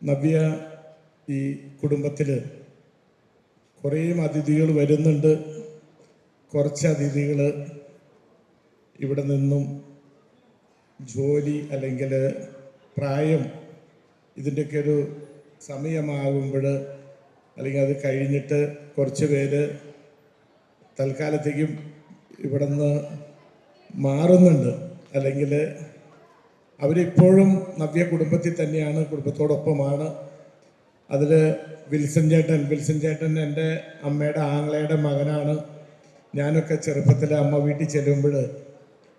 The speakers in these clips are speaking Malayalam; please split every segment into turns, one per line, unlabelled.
നവ്യ ഈ കുടുംബത്തിൽ കുറേ അതിഥികൾ വരുന്നുണ്ട്. കുറച്ച് അതിഥികൾ ഇവിടെ നിന്നും ജോലി അല്ലെങ്കിൽ പ്രായം ഇതിൻ്റെയൊക്കെ ഒരു സമയമാകുമ്പോൾ അല്ലെങ്കിൽ അത് കഴിഞ്ഞിട്ട് കുറച്ച് പേര് തൽക്കാലത്തേക്കും ഇവിടെ നിന്ന് മാറുന്നുണ്ട്. അല്ലെങ്കിൽ അവരിപ്പോഴും നവ്യ കുടുംബത്തിൽ തന്നെയാണ്, കുടുംബത്തോടൊപ്പമാണ്. അതിൽ വിൽസൺ ചേട്ടൻ എൻ്റെ അമ്മയുടെ ആങ്ങളയുടെ മകനാണ്. ഞാനൊക്കെ ചെറുപ്പത്തിൽ അമ്മ വീട്ടിൽ ചെല്ലുമ്പോൾ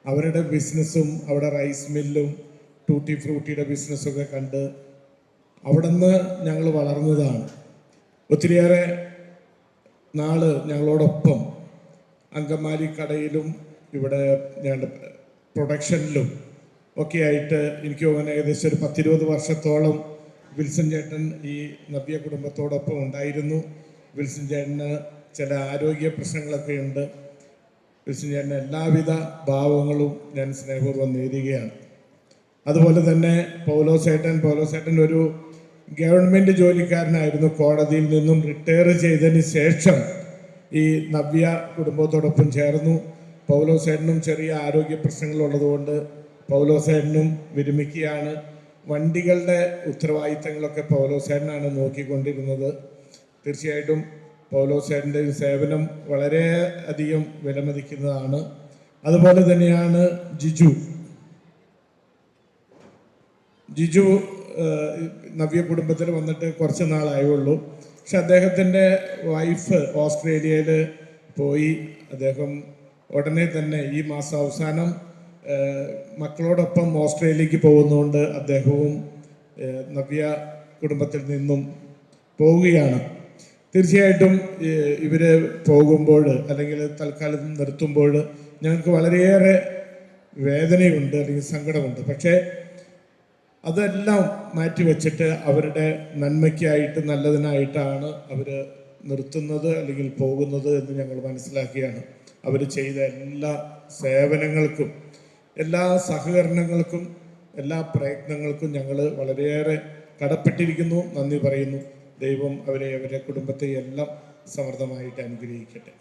അവരുടെ ബിസിനസ്സും അവിടെ റൈസ് മില്ലും ടൂട്ടി ഫ്രൂട്ടിയുടെ ബിസിനസ്സൊക്കെ കണ്ട് അവിടെ നിന്ന് ഞങ്ങൾ വളർന്നതാണ്. ഒത്തിരിയേറെ നാൾ ഞങ്ങളോടൊപ്പം അങ്കമാലി കടയിലും ഇവിടെ ഞങ്ങളുടെ പ്രൊഡക്ഷനിലും ഒക്കെ ആയിട്ട് എനിക്ക് തോന്നുന്നു ഏകദേശം ഒരു 10-20 വർഷത്തോളം വിൽസൺ ചേട്ടൻ ഈ നവ്യ കുടുംബത്തോടൊപ്പം ഉണ്ടായിരുന്നു. വിൽസൺ ചേട്ടന് ചില ആരോഗ്യ പ്രശ്നങ്ങളൊക്കെ ഉണ്ട്. വിൽസൺ ചേട്ടന് എല്ലാവിധ ഭാവങ്ങളും ഞാൻ സ്നേഹപൂർവ്വം നേരുകയാണ്. അതുപോലെ തന്നെ പൗലോസേട്ടൻ ഒരു ഗവൺമെൻറ് ജോലിക്കാരനായിരുന്നു. കോടതിയിൽ നിന്നും റിട്ടയർ ചെയ്തതിന് ശേഷം ഈ നവ്യ കുടുംബത്തോടൊപ്പം ചേർന്നു. പൗലോസേട്ടനും ചെറിയ ആരോഗ്യ പ്രശ്നങ്ങളുള്ളതുകൊണ്ട് പൗലോസേട്ടനും വിരമിക്കുകയാണ്. വണ്ടികളുടെ ഉത്തരവാദിത്തങ്ങളൊക്കെ പൗലോസേട്ടനാണ് നോക്കിക്കൊണ്ടിരുന്നത്. തീർച്ചയായിട്ടും പൗലോസേട്ടൻ്റെ സേവനം വളരെ അധികം വിലമതിക്കുന്നതാണ്. അതുപോലെ തന്നെയാണ് ജിജു നവ്യ കുടുംബത്തിൽ വന്നിട്ട് കുറച്ച് നാളായുള്ളൂ. പക്ഷെ അദ്ദേഹത്തിൻ്റെ വൈഫ് ഓസ്ട്രേലിയയിൽ പോയി. അദ്ദേഹം ഉടനെ തന്നെ ഈ മാസം അവസാനം മക്കളോടൊപ്പം ഓസ്ട്രേലിയക്ക് പോകുന്നതുകൊണ്ട് അദ്ദേഹവും നവ്യ കുടുംബത്തിൽ നിന്നും പോവുകയാണ്. തീർച്ചയായിട്ടും ഇവർ പോകുമ്പോൾ അല്ലെങ്കിൽ തൽക്കാലം നിർത്തുമ്പോൾ ഞങ്ങൾക്ക് വളരെയേറെ വേദനയുണ്ട്, അല്ലെങ്കിൽ സങ്കടമുണ്ട്. പക്ഷേ അതെല്ലാം മാറ്റിവെച്ചിട്ട് അവരുടെ നന്മയ്ക്കായിട്ട് നല്ലതിനായിട്ടാണ് അവർ നിർത്തുന്നത് അല്ലെങ്കിൽ പോകുന്നത് എന്ന് ഞങ്ങൾ മനസ്സിലാക്കിയാണ്. അവർ ചെയ്ത എല്ലാ സേവനങ്ങൾക്കും എല്ലാ സഹകരണങ്ങൾക്കും എല്ലാ പ്രയത്നങ്ങൾക്കും ഞങ്ങൾ വളരെയേറെ കടപ്പെട്ടിരിക്കുന്നു. നന്ദി പറയുന്നു. ദൈവം അവരുടെ കുടുംബത്തെ എല്ലാം സമൃദ്ധമായിട്ട് അനുഗ്രഹിക്കട്ടെ.